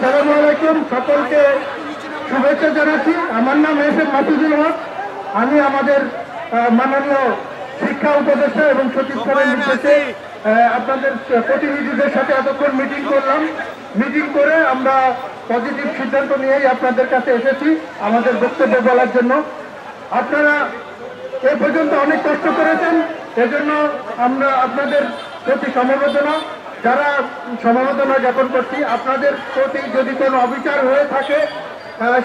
আসসালামু আলাইকুম, সকলকে শুভেচ্ছা জানাচ্ছি। আমার নাম এস.এম. মাসুদুল হক। আমি আমাদের মাননীয় শিক্ষা উপদেষ্টা এবং সচিব স্যারের নির্দেশে আপনাদের প্রতিনিধিদের সাথে এতক্ষণ মিটিং করলাম। মিটিং করে আমরা পজিটিভ সিদ্ধান্ত নিয়েই আপনাদের কাছে এসেছি আমাদের বক্তব্য বলার জন্য। আপনারা এ পর্যন্ত অনেক কষ্ট করেছেন, এজন্য আমরা আপনাদের প্রতি সমবেদনা জ্ঞাপন করছি। আপনাদের প্রতি যদি কোনো অবিচার হয়ে থাকে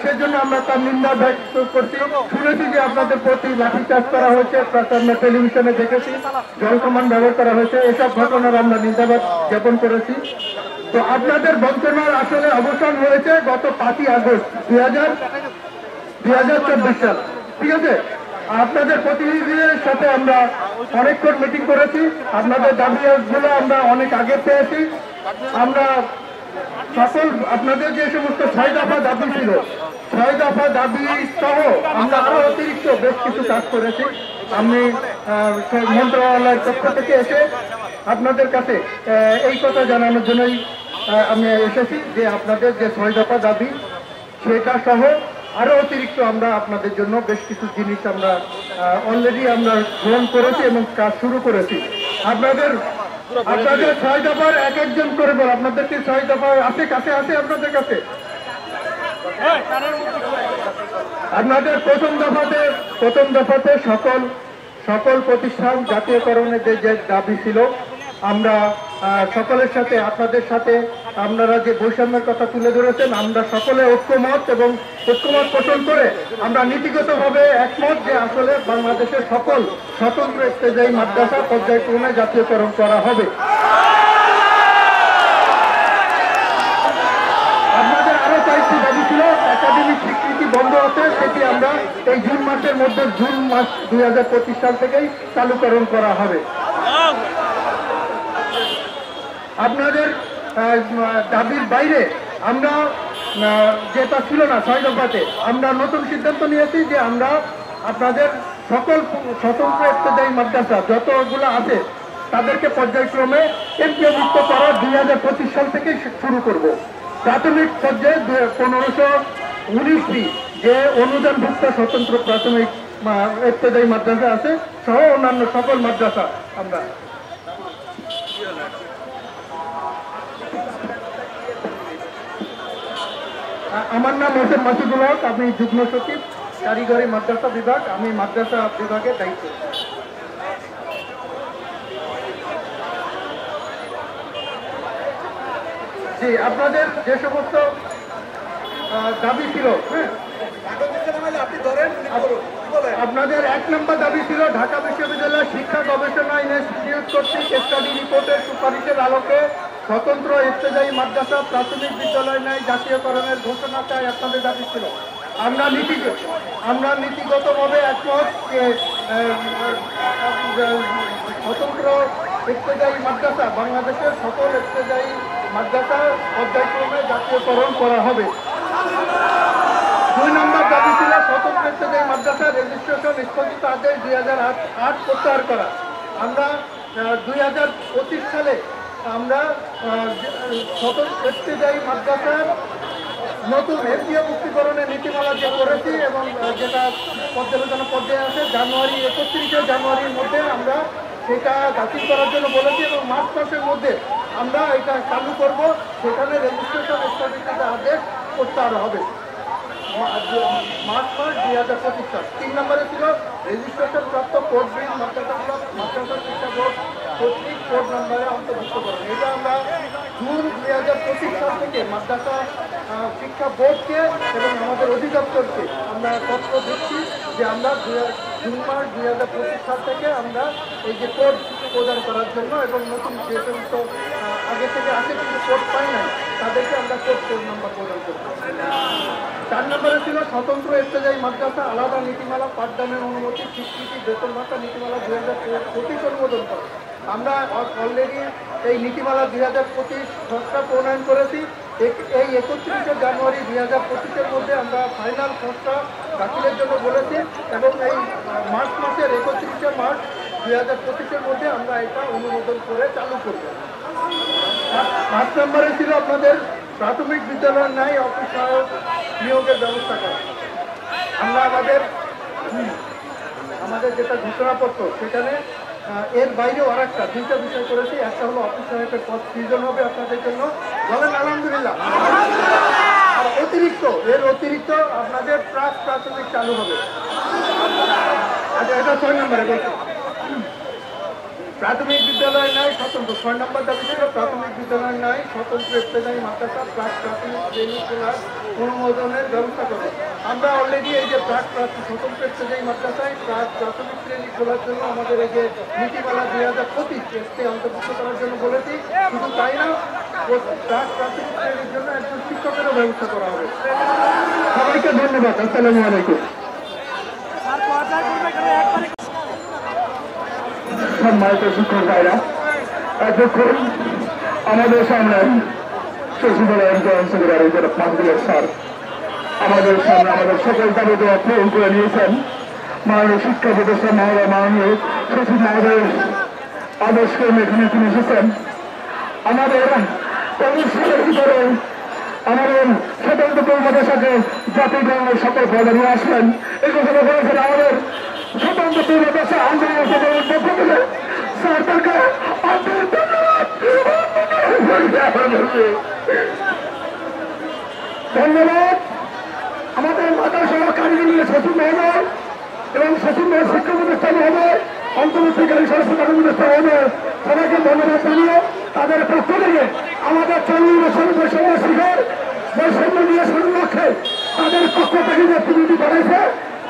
সেজন্য আমরা তার নিন্দা ব্যক্ত করছি। শুনেছি যে আপনাদের প্রতি লাঠিচার্জ করা হয়েছে, আমরা টেলিভিশনে দেখেছি, জল কামান ব্যবহার করা হয়েছে। এসব ঘটনার আমরা নিন্দাবাদ জ্ঞাপন করেছি। তো আপনাদের বঞ্চনার আসলে অবসান হয়েছে গত 5ই আগস্ট 2024 সাল। ঠিক আছে, আপনাদের প্রতিনিধিদের সাথে আমরা অনেকক্ষণ মিটিং করেছি। আপনাদের দাবিগুলো আমরা অনেক আগে পেয়েছি। আমরা সকল আপনাদের যে সমস্ত 6 দফা দাবি ছিল, 6 দফা দাবি সহ আমরা আরো অতিরিক্ত বেশ কিছু কাজ করেছি। আমি মন্ত্রণালয়ের পক্ষ থেকে এসে আপনাদের কাছে এই কথা জানানোর জন্যই আমি এসেছি যে আপনাদের যে 6 দফা দাবি সেটা সহ আরো অতিরিক্ত আমরা আপনাদের জন্য বেশ কিছু জিনিস আমরা অলরেডি আমরা গ্রহণ করেছি এবং কাজ শুরু করেছি। আপনাদের 6 দফার এক একজন করে বল, আপনাদের কি 6 দফা কাছে আছে আপনাদের কাছে? আপনাদের প্রথম দফাতে সকল প্রতিষ্ঠান জাতীয়করণের যে দাবি ছিল, আমরা সকলের সাথে আপনাদের সাথে আপনারা যে বৈষম্যের কথা তুলে ধরেছেন, আমরা সকলে ঐক্যমত পোষণ করে আমরা নীতিগতভাবে একমত যে আসলে বাংলাদেশের সকল স্বতন্ত্র ইফতেদায়ী মাদ্রাসা পর্যায়ক্রমে জাতীয়করণ করা হবে। আপনাদের আরো কয়েকটি দাবি ছিল। একাডেমিক স্বীকৃতি বন্ধ আছে, সেটি আমরা এই জুন মাস 2025 সাল থেকেই চালুকরণ করা হবে। আপনাদের দাবির বাইরে আমরা যেটা ছিল না 6 দফাতে, আমরা নতুন সিদ্ধান্ত নিয়েছি যে আমরা আপনাদের সকল স্বতন্ত্র ইফতেদায়ী মাদ্রাসা যতগুলো আছে তাদেরকে পর্যায়ক্রমে কেন্দ্রীভুক্ত করা 2025 সাল থেকে শুরু করব। প্রাথমিক পর্যায়ে 1519টি যে অনুদানভুক্ত স্বতন্ত্র প্রাথমিক ইফতেদায়ী মাদ্রাসা আছে সহ অন্যান্য সকল মাদ্রাসা আমরা। আমার নাম এস.এম. মাসুদুল হক, আমি যুগ্ম সচিব কারিগরি মাদ্রাসা বিভাগ। আমি মাদ্রাসা বিভাগের দায়িত্ব। জি, আপনাদের যে সমস্ত দাবি ছিল, আপনাদের 1 নম্বর দাবি ছিল ঢাকা বিশ্ববিদ্যালয় শিক্ষা গবেষণা ইনস্টিটিউট কর্তৃক স্টাডি রিপোর্টের সুপারিশের আলোকে স্বতন্ত্র ইফতেদায়ী মাদ্রাসা প্রাথমিক বিদ্যালয় ন্যায় জাতীয়করণের ঘোষণা চাই। আপনাদের দাবি ছিল। আমরা নীতিগতভাবে একমত যে স্বতন্ত্র ইফতেদায়ী মাদ্রাসা বাংলাদেশের সকল ইফতেদায়ী মাদ্রাসা পর্যায়ক্রমে জাতীয়করণ করা হবে। 2 নম্বর দাবি ছিল স্বতন্ত্র ইফতেদায়ী মাদ্রাসা রেজিস্ট্রেশন স্থগিত আদেশ 2008 প্রত্যাহার করা। আমরা 2025 সালে আমরা স্বতন্ত্র ইফতেদায়ী মাদ্রাসার নতুন এমপিও মুক্তিকরণের নীতিমালা যে করেছি এবং যেটা পর্যালোচনা পর্যায়ে আছে, 31 জানুয়ারির মধ্যে আমরা সেটা দাখিল করার জন্য বলেছি এবং মার্চ মাসের মধ্যে আমরা এটা চালু করব। সেখানে রেজিস্ট্রেশন স্থগিত আদেশ প্রত্যাহার হবে মার্চ মাস 2025 সাল। 3 নম্বরে ছিল রেজিস্ট্রেশন প্রাপ্ত কোড বিল মাদ্রাসা শিক্ষা বোর্ড কর্তৃক কোড নম্বরে অন্তর্ভুক্ত করুন। এটা আমরা জুন 2025 সাল থেকে মাদ্রাসা শিক্ষা বোর্ডকে এবং আমাদের অধিদপ্তরকে আমরা তথ্য দিচ্ছি যে আমরা জুন মাস 2025 সাল থেকে আমরা এই যে কোড প্রদান করার জন্য এবং নতুন যে সমস্ত আগে থেকে আছে কিন্তু কোড পাই নাই তাদেরকে আমরা কোড নম্বর প্রদান করব। 4 নম্বরে ছিল স্বতন্ত্র ইফতেদায়ী মাদ্রাসা আলাদা নীতিমালা পাঠদানের অনুমতি স্বীকৃতি বেতন ভাতা নীতিমালা 2025 অনুমোদন করে। আমরা অলরেডি এই নীতিমালা 2025 খসড়া প্রণয়ন করেছি। এই 31 জানুয়ারি 2025-এর মধ্যে আমরা ফাইনাল খসড়া দাখিলের জন্য বলেছি এবং এই মার্চ মাসের 31 মার্চ 2025-এর মধ্যে আমরা এটা অনুমোদন করে চালু করব। 5 নম্বরে ছিল আপনাদের প্রাথমিক বিদ্যালয়ের নাই অফিস সহায়ক নিয়োগের ব্যবস্থা করা। আমরা আমাদের যেটা ঘোষণাপত্র সেখানে এর বাইরেও আর একটা দুইটা বিষয় করেছি। একটা হলো অফিস সহায়কের পদ সৃজন হবে আপনাদের জন্য, বলেন আলহামদুলিল্লাহ। আর এর অতিরিক্ত আপনাদের প্রাথমিক চালু হবে। আচ্ছা, এটা 6 নম্বরে বলছি। প্রাথমিক বিদ্যালয় নাই স্বতন্ত্র, 6 নম্বর দাবি ছিল প্রাথমিক বিদ্যালয় নাই স্বতন্ত্র ইবতেদায়ী মাদ্রাসা প্রাথমিক শ্রেণী খোলার অনুমোদনের ব্যবস্থা করবে। আমরা অলরেডি এই যে স্বতন্ত্র ইবতেদায়ী মাদ্রাসায় প্রাথমিক শ্রেণী খোলার জন্য আমাদের এই যে নীতিমালা 2025 অন্তর্ভুক্ত করার জন্য বলেছি। শুধু তাই না, প্রাথমিক শ্রেণীর জন্য একজন শিক্ষকেরও ব্যবস্থা করা হবে। সবাইকে ধন্যবাদ। আসসালামু আলাইকুম। সম্মানিত শিক্ষক ভাইরা, এতক্ষণ আমাদের সামনে সচিবালয়ের জয়েন্ট সেক্রেটারি মাহবুবুল স্যার আমাদের সামনে আমাদের সকল দাবি দেওয়া পূরণ করে নিয়েছেন। মাননীয় শিক্ষা প্রতিষ্ঠান মহোদয়, মাননীয় সচিব মহোদয়ের আদেশ ক্রমে এখানে তিনি এসেছেন। আমাদের অনুষ্ঠানের ভিতরে আমাদের স্বতন্ত্র পূর্বদেশকে জাতিগণের সকল পদে নিয়ে আসলেন। এই ঘোষণা করেছেন আমাদের স্বতন্ত্র পূর্বদেশে আন্দোলনের পক্ষ থেকে সরকারকে ধন্যবাদ। আমাদের মাদ্রাসা কারিগরি সচিব মহোদয় এবং সচিব শিক্ষা প্রতিষ্ঠান মহোদয়, অন্তর্বর্তীকালী সরস্বতী প্রতিষ্ঠা মহোদয়, সবাইকে ধন্যবাদ জানিয়ে তাদের পক্ষ থেকে আমাদের 40 বছর বৈষম্য শিখর বৈষম্য নিয়ে লক্ষ্যে তাদের পক্ষ থেকে যে প্রতিনিধি বাড়াইছে,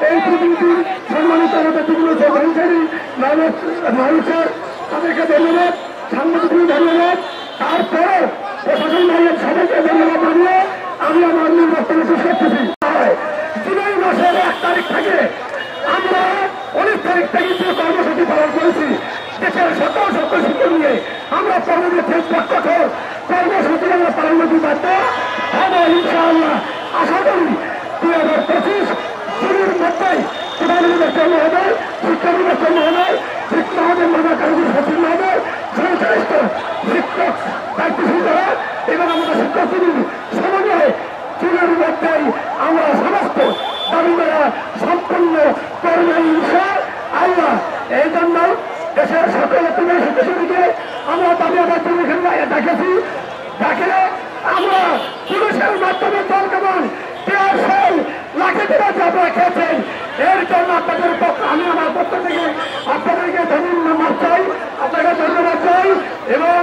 এই প্রতিনিধি সম্মানিত আমাদের বিভিন্ন কর্মচারী মানুষের তাদেরকে ধন্যবাদ, সাংবাদিক ধন্যবাদ। তারপরে প্রশাসন ভাইয়ের সবাইকে ধন্যবাদ জানিয়ে আমি আমার মূল বক্তব্য শেষ করতেছি। জুলাই মাসের 1 তারিখ থেকে আমরা 19 তারিখ থেকে যে কর্মসূচি পালন করেছি, দেশের সকল শিক্ষক নিয়ে আমরা পরবর্তী কঠোর কর্মসূচি আমরা পালন করতে বাধ্য হব ইনশাআল্লাহ। আশা করি 2025 জুনের মধ্যেই প্রধান নির্বাচন মহোদয়, শিক্ষা নির্বাচন মহোদয়, শিক্ষা আমাদের মাদা কারিগরি সচিব মহোদয়, সংশ্লিষ্ট শিক্ষক দায়িত্বশীল দ্বারা এবং আমাদের শিক্ষক সমন্বয়ে জুনের মধ্যেই আমরা সমস্ত দাবি দ্বারা সম্পূর্ণ করবে ইনশাআল্লাহ। এই জন্য দেশের সকল শিক্ষার্থীকে আমরা দাবি আদায় করে দেখেছি। দেখে আমরা পুলিশের মাধ্যমে জল কেমন লাখে দিনে আপনারা খেয়েছেন, এর জন্য আপনাদের আমি আমার পক্ষ থেকে আপনাদেরকে ধন্যবাদ চাই, আপনাকে ধন্যবাদ চাই। এবং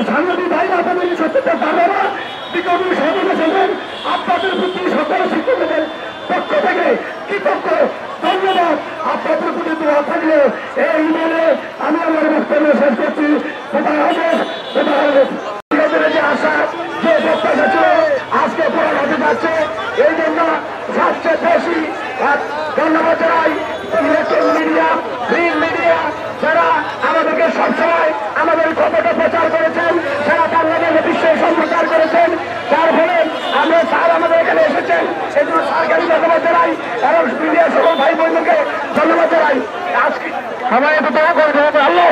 সাংবাদিক ভাই আপনাদের সত্যতা পাবে না, বিগত সহযোগী আপনাদের প্রতি সকল শিক্ষকদের পক্ষ থেকে কৃতজ্ঞ ধন্যবাদ। আপনাদের প্রতি দোয়া থাকলে এই বলে আমি আমার বক্তব্য শেষ করছি। যে আশা যে প্রত্যাশা ছিল আজকে পূরণ হতে যাচ্ছে, এই জন্য সবচেয়ে বেশি ধন্যবাদ জানাই ইলেকট্রনিক মিডিয়া, প্রিন্ট মিডিয়া, যারা আমাদেরকে সবসময় আমাদের খবরটা প্রচার করেছেন, সারা বাংলাদেশে বিশ্বে সম্প্রচার করেছেন। যার ফলে আমরা স্যার আমাদের এখানে এসেছেন, সেই জন্য স্যারকে আমি ধন্যবাদ জানাই এবং মিডিয়া সকল ভাই বোনকে ধন্যবাদ জানাই। আজকে সবাই একটু দোয়া করে দেবো। আল্লাহ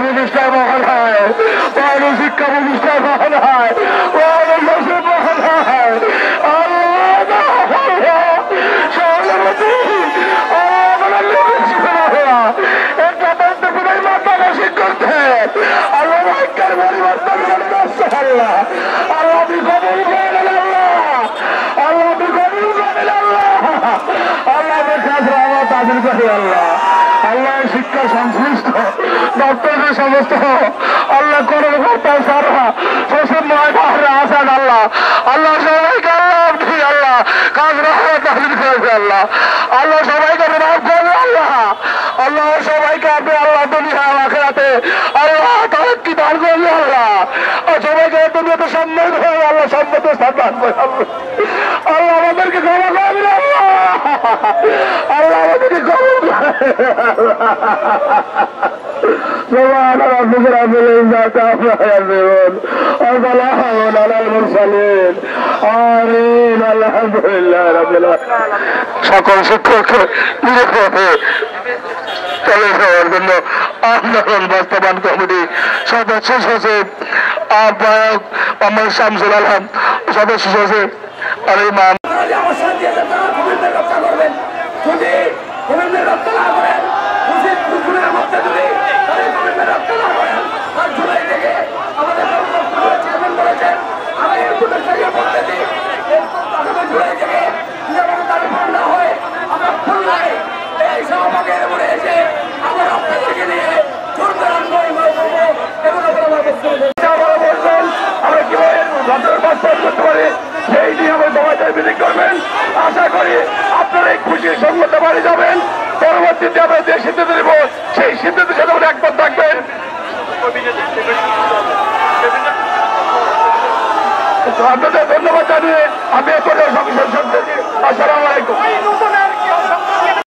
প্রতিষ্ঠা মহল হয়, শিক্ষা প্রতিষ্ঠা মহল হয়, মহল হয়। আল্লাহ শিক্ষা সংশ্লিষ্ট দপ্তরের সমস্ত আল্লাহ কর্মকর্তা সারা সব নয় আসাদ আল্লাহ আল্লাহ সবাইকে আল্লাহ কাজ করেছে আল্লাহ আল্লাহ সবাইকে মাফ করবে আল্লাহ আল্লাহ সবাইকে আপনি আল্লাহ দুনিয়া আখিরাতে আল্লাহ তারাক্কি দান করবে আল্লাহ সবাইকে দুনিয়াতে সম্মান করে আল্লাহ সম্মত স্থান দান করে আল্লাহ আমাদেরকে ক্ষমা করবেন আল্লাহ আমাদেরকে ক্ষমা سبحان ربك رب العزة عما يصفون وسلام على المرسلين آمين الحمد لله رب العالمين সকল শিক্ষককে নিরপেক্ষে চলে যাওয়ার জন্য আন্দোলন বাস্তবায়ন কমিটি সদস্য সচিব আহ্বায়ক মোহাম্মদ শামসুল আলম সদস্য সচিব আর ইমাম সেই নিয়মে সবাই বিধি করবেন আশা করি আপনারা এই খুশির সঙ্গতে বাড়ি যাবেন পরবর্তীতে আমরা যে সিদ্ধান্ত নেব সেই সিদ্ধান্তের সাথে আমরা একমত থাকবেন আপনাদের ধন্যবাদ জানিয়ে আমি এ পর্যায়ে সংসদ আসসালামু আলাইকুম